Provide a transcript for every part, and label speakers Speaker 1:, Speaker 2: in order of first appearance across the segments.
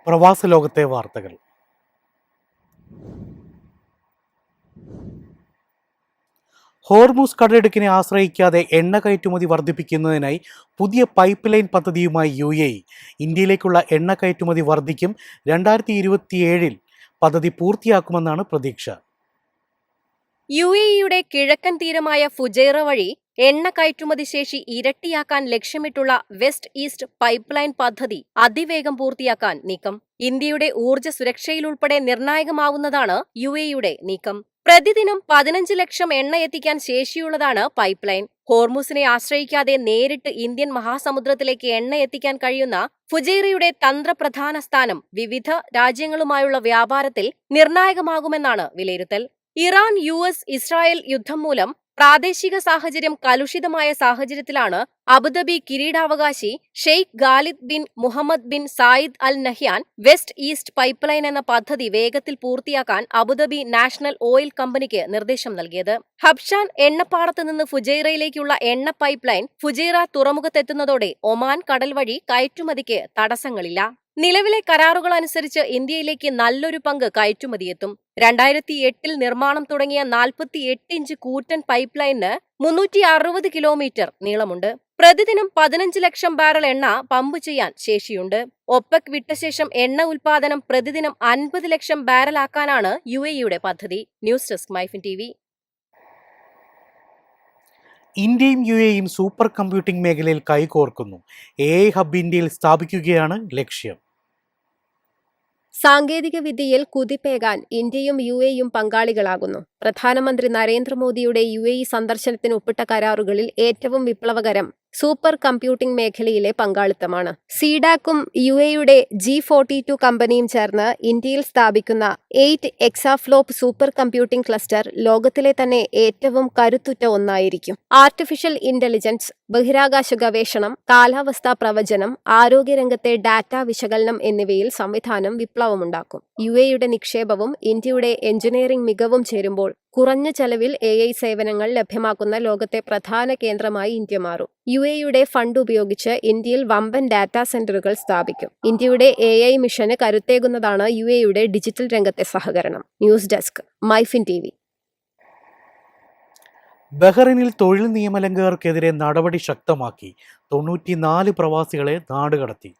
Speaker 1: പ്രവാസ ലോകത്തെ വാർത്തകൾ. ഹോർമൂസ് കടലിടുക്കിനെ ആശ്രയിക്കാതെ എണ്ണ കയറ്റുമതി വർദ്ധിപ്പിക്കുന്നതിനായി പുതിയ പൈപ്പ് ലൈൻ പദ്ധതിയുമായി UAE. ഇന്ത്യയിലേക്കുള്ള എണ്ണ കയറ്റുമതി വർദ്ധിക്കും. 2027 പദ്ധതി പൂർത്തിയാക്കുമെന്നാണ് പ്രതീക്ഷ.
Speaker 2: UAEയുടെ കിഴക്കൻ തീരമായ ഫുജൈറ വഴി എണ്ണ കയറ്റുമതി ശേഷി ഇരട്ടിയാക്കാൻ ലക്ഷ്യമിട്ടുള്ള വെസ്റ്റ് ഈസ്റ്റ് പൈപ്പ് ലൈൻ പദ്ധതി അതിവേഗം പൂർത്തിയാക്കാൻ നീക്കം. ഇന്ത്യയുടെ ഊർജ്ജ സുരക്ഷയിലുൾപ്പെടെ നിർണായകമാവുന്നതാണ് UAEയുടെ നീക്കം. പ്രതിദിനം 15 ലക്ഷം എണ്ണ എത്തിക്കാൻ ശേഷിയുള്ളതാണ് പൈപ്പ് ലൈൻ. ഹോർമുസിനെ ആശ്രയിക്കാതെ നേരിട്ട് ഇന്ത്യൻ മഹാസമുദ്രത്തിലേക്ക് എണ്ണ എത്തിക്കാൻ കഴിയുന്ന ഫുജൈറയുടെ തന്ത്രപ്രധാന സ്ഥാനം വിവിധ രാജ്യങ്ങളുമായുള്ള വ്യാപാരത്തിൽ നിർണായകമാകുമെന്നാണ് വിലയിരുത്തൽ. ഇറാൻ, US, ഇസ്രായേൽ യുദ്ധം മൂലം പ്രാദേശിക സാഹചര്യം കലുഷിതമായ സാഹചര്യത്തിലാണ് അബുദാബി കിരീടാവകാശി Sheikh Khalid bin Mohammed bin Zayed Al Nahyan west east pipe line എന്ന പദ്ധതി വേഗത്തിൽ പൂർത്തിയാക്കാൻ അബുദാബി നാഷണൽ ഓയിൽ കമ്പനിക്ക് നിർദ്ദേശം നൽകിയത്. ഹബ്ഷാൻ എണ്ണപ്പാടത്ത് നിന്ന് ഫുജൈറയിലേക്കുള്ള എണ്ണ പൈപ്പ് ലൈൻ ഫുജൈറ തുറമുഖത്തെത്തുന്നതോടെ ഒമാൻ കടൽ വഴി കയറ്റുമതിക്ക് തടസ്സങ്ങളില്ല. നിലവിലെ കരാറുകൾ അനുസരിച്ച് ഇന്ത്യയിലേക്ക് നല്ലൊരു പങ്ക് കയറ്റുമതിയെത്തും. 2008 നിർമ്മാണം തുടങ്ങിയ 48 ഇഞ്ച് കൂറ്റൻ പൈപ്പ് ലൈനിന് 360 കിലോമീറ്റർ നീളമുണ്ട്. പ്രതിദിനം 15 ലക്ഷം ബാരൽ എണ്ണ പമ്പ് ചെയ്യാൻ ശേഷിയുണ്ട്. ഒപെക് വിട്ട ശേഷം എണ്ണ ഉൽപാദനം പ്രതിദിനം 50 ലക്ഷം ബാരലാക്കാനാണ് UAEയുടെ പദ്ധതി. News desk MyFin TV.
Speaker 1: ഇന്ത്യയും UAEയും സൂപ്പർ കമ്പ്യൂട്ടിംഗ് മേഖലയിൽ കൈകോർക്കുന്നു. AI ഹബ് ഇന്ത്യയിൽ സ്ഥാപിക്കുകയാണ് ലക്ഷ്യം.
Speaker 2: സാങ്കേതിക വിദ്യയിൽ കുതിപ്പേകാൻ ഇന്ത്യയും UAEയും പങ്കാളികളാകുന്നു. പ്രധാനമന്ത്രി നരേന്ദ്രമോദിയുടെ UAE സന്ദർശനത്തിന് ഒപ്പിട്ട കരാറുകളിൽ ഏറ്റവും വിപ്ലവകരം സൂപ്പർ കമ്പ്യൂട്ടിംഗ് മേഖലയിലെ പങ്കാളിത്തമാണ്. സീഡാക്കും UAEയുടെ G42 കമ്പനിയും ചേർന്ന് ഇന്ത്യയിൽ സ്ഥാപിക്കുന്ന 8 എക്സാഫ്ലോപ്പ് സൂപ്പർ കമ്പ്യൂട്ടിംഗ് ക്ലസ്റ്റർ ലോകത്തിലെ തന്നെ ഏറ്റവും കരുത്തുറ്റ ഒന്നായിരിക്കും. ആർട്ടിഫിഷ്യൽ ഇന്റലിജൻസ്, ബഹിരാകാശ ഗവേഷണം, കാലാവസ്ഥാ പ്രവചനം, ആരോഗ്യരംഗത്തെ ഡാറ്റ വിശകലനം എന്നിവയിൽ സംവിധാനം വിപ്ലവമുണ്ടാക്കും. UAEയുടെ നിക്ഷേപവും ഇന്ത്യയുടെ എഞ്ചിനീയറിംഗ് മികവും ചേരുമ്പോൾ കുറഞ്ഞ ചെലവിൽ AI സേവനങ്ങൾ ലഭ്യമാക്കുന്ന ലോകത്തെ പ്രധാന കേന്ദ്രമായി ഇന്ത്യ മാറും. UAEയുടെ ഫണ്ട് ഉപയോഗിച്ച് ഇന്ത്യയിൽ വമ്പൻ ഡാറ്റാ സെന്ററുകൾ സ്ഥാപിക്കും. ഇന്ത്യയുടെ AI മിഷന് കരുത്തേകുന്നതാണ് UAEയുടെ ഡിജിറ്റൽ രംഗത്തെ സഹകരണം. News desk MyFin TV.
Speaker 1: ബഹ്റൈനിൽ തൊഴിൽ നിയമലംഘകർക്കെതിരെ നടപടി ശക്തമാക്കി. 94 പ്രവാസികളെ നാടുകടത്തി.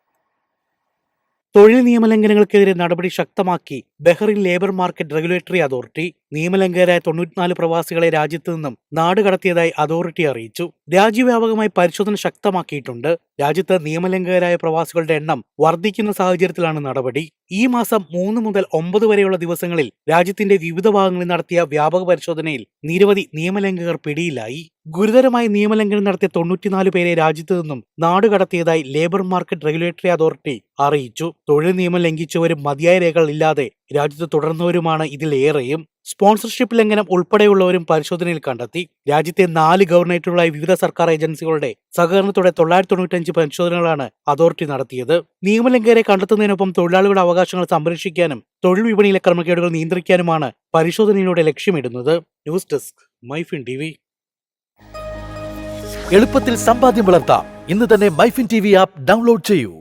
Speaker 1: തൊഴിൽ നിയമലംഘനങ്ങൾക്കെതിരെ നടപടി ശക്തമാക്കി Bahrain labour market regulatory authority. നിയമലംഘകരായ 94 പ്രവാസികളെ രാജ്യത്തു നിന്നും നാടുകടത്തിയതായി അതോറിറ്റി അറിയിച്ചു. രാജ്യവ്യാപകമായി പരിശോധന ശക്തമാക്കിയിട്ടുണ്ട്. രാജ്യത്ത് നിയമലംഘകരായ പ്രവാസികളുടെ എണ്ണം വർദ്ധിക്കുന്ന സാഹചര്യത്തിലാണ് നടപടി. ഈ മാസം 3 മുതൽ 9 വരെയുള്ള ദിവസങ്ങളിൽ രാജ്യത്തിന്റെ വിവിധ ഭാഗങ്ങളിൽ നടത്തിയ വ്യാപക പരിശോധനയിൽ നിരവധി നിയമലംഘകർ പിടിയിലായി. ഗുരുതരമായി നിയമലംഘനം നടത്തിയ 94 പേരെ രാജ്യത്തു നിന്നും നാടുകടത്തിയതായി ലേബർ മാർക്കറ്റ് റെഗുലേറ്ററി അതോറിറ്റി അറിയിച്ചു. തൊഴിൽ നിയമം ലംഘിച്ചവരും മതിയായ രേഖകൾ ഇല്ലാതെ രാജ്യത്ത് തുടർന്നവരുമാണ് ഇതിലേറെയും. സ്പോൺസർഷിപ്പ് ലംഘനം ഉൾപ്പെടെയുള്ളവരും പരിശോധനയിൽ കണ്ടെത്തി. രാജ്യത്തെ 4 ഗവർണറേറ്റുകളായി വിവിധ സർക്കാർ ഏജൻസികളുടെ സഹകരണത്തോടെ 995 പരിശോധനകളാണ് അതോറിറ്റി നടത്തിയത്. നിയമലംഘകരെ കണ്ടെത്തുന്നതിനൊപ്പം തൊഴിലാളികളുടെ അവകാശങ്ങൾ സംരക്ഷിക്കാനും തൊഴിൽ വിപണിയിലെ ക്രമക്കേടുകൾ നിയന്ത്രിക്കാനുമാണ് പരിശോധനയിലൂടെ ലക്ഷ്യമിടുന്നത്. News desk MyFin TV.
Speaker 3: എളുപ്പത്തിൽ സമ്പാദ്യം വളർത്താം. ഇന്ന് തന്നെ മൈഫിൻ TV ആപ്പ് ഡൗൺലോഡ് ചെയ്യൂ.